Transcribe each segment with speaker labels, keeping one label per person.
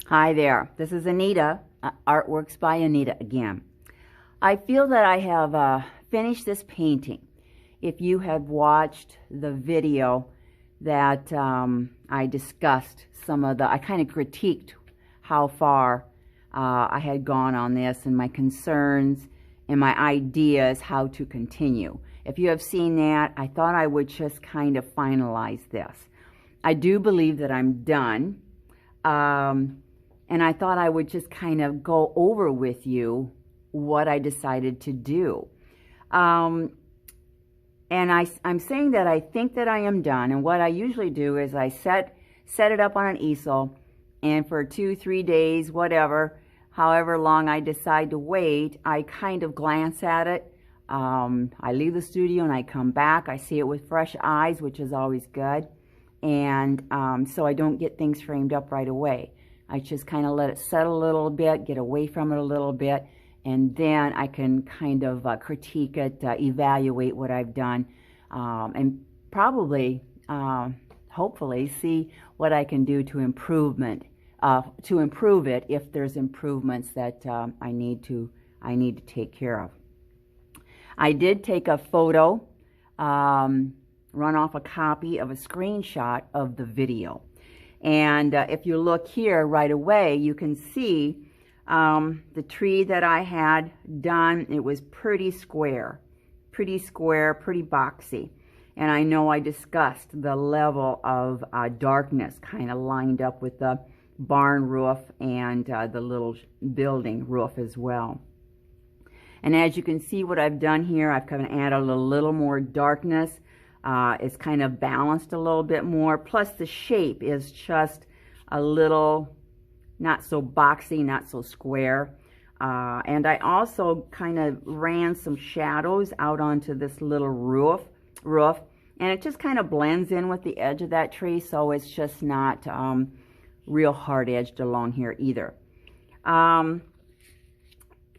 Speaker 1: Hi there, this is Anita, Artworks by Anita again. I feel that I have finished this painting. If you have watched the video that I discussed I kind of critiqued how far I had gone on this and my concerns and my ideas how to continue. If you have seen that, I thought I would just kind of finalize this. I do believe that I'm done. And I thought I would just kind of go over with you what I decided to do. And I'm saying that I think that I am done. And what I usually do is I set it up on an easel, and for 2-3 days, whatever, however long I decide to wait, I kind of glance at it. I leave the studio and I come back. I see it with fresh eyes, which is always good. And so I don't get things framed up right away. I just kind of let it settle a little bit, get away from it a little bit, and then I can kind of critique it, evaluate what I've done, and probably, hopefully, see what I can do to improve it if there's improvements that I need to take care of. I did take a photo, run off a copy of a screenshot of the video. And if you look here right away, you can see the tree that I had done. It was pretty square, pretty boxy. And I know I discussed the level of darkness kind of lined up with the barn roof and the little building roof as well. And as you can see what I've done here, I've kind of added a little more darkness. It's kind of balanced a little bit more. Plus the shape is just a little not so boxy, not so square. And I also kind of ran some shadows out onto this little roof. And it just kind of blends in with the edge of that tree, so it's just not real hard-edged along here either.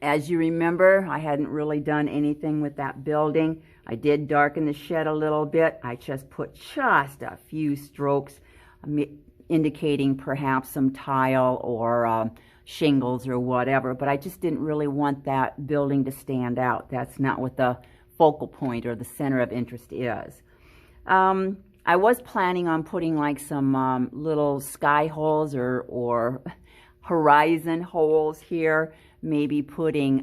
Speaker 1: As you remember, I hadn't really done anything with that building. I did darken the shed a little bit. I just put just a few strokes indicating perhaps some tile or shingles or whatever, but I just didn't really want that building to stand out. That's not what the focal point or the center of interest is. I was planning on putting like some little sky holes or horizon holes here, maybe putting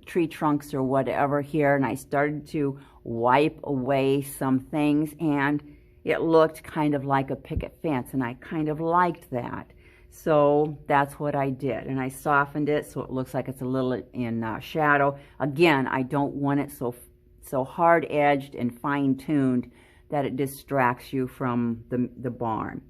Speaker 1: tree trunks or whatever here, and I started to wipe away some things, and it looked kind of like a picket fence, and I kind of liked that. So that's what I did, and I softened it so it looks like it's a little in shadow. Again, I don't want it so hard-edged and fine-tuned that it distracts you from the barn.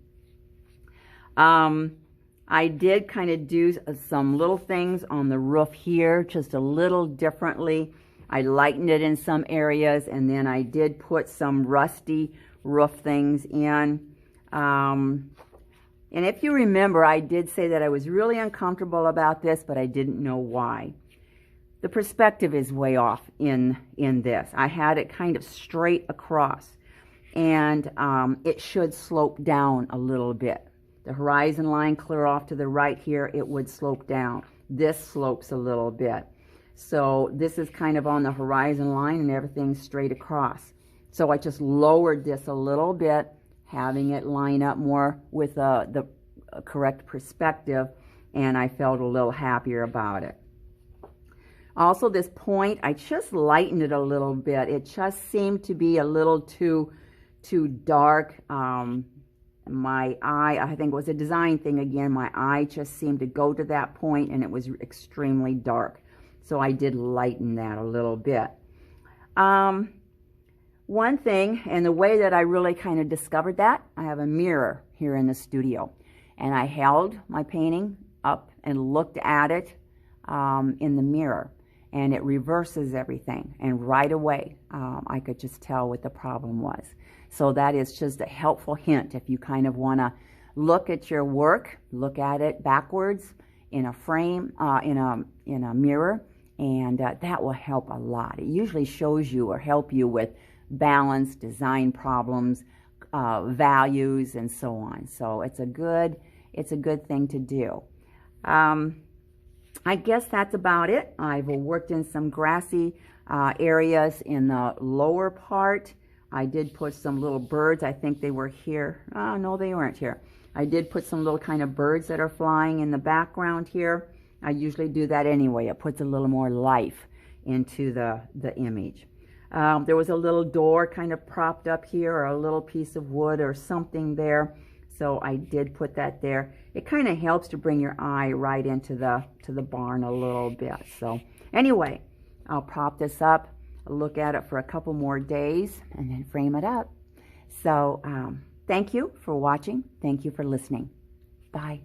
Speaker 1: I did kind of do some little things on the roof here, just a little differently. I lightened it in some areas, and then I did put some rusty roof things in. And if you remember, I did say that I was really uncomfortable about this, but I didn't know why. The perspective is way off in this. I had it kind of straight across, and it should slope down a little bit. The horizon line clear off to the right here, it would slope down. This slopes a little bit. So this is kind of on the horizon line and everything's straight across. So I just lowered this a little bit, having it line up more with the correct perspective, and I felt a little happier about it. Also, this point, I just lightened it a little bit. It just seemed to be a little too dark. My eye, I think it was a design thing again, my eye just seemed to go to that point, and it was extremely dark. So I did lighten that a little bit. One thing, and the way that I really kind of discovered that, I have a mirror here in the studio. And I held my painting up and looked at it in the mirror. And it reverses everything. And right away, I could just tell what the problem was. So that is just a helpful hint if you kind of want to look at your work, look at it backwards in a frame, in a mirror, and that will help a lot. It usually shows you or help you with balance, design problems, values, and so on. So it's a good it's a good thing to do. I guess that's about it. I've worked in some grassy areas in the lower part. I did put some little birds. I think they were here. Oh, no, they weren't here. I did put some little kind of birds that are flying in the background here. I usually do that anyway. It puts a little more life into the image. There was a little door kind of propped up here, or a little piece of wood or something there. So I did put that there. It kind of helps to bring your eye right into the barn a little bit. So anyway, I'll prop this up, look at it for a couple more days, and then frame it up. So thank you for watching. Thank you for listening. Bye.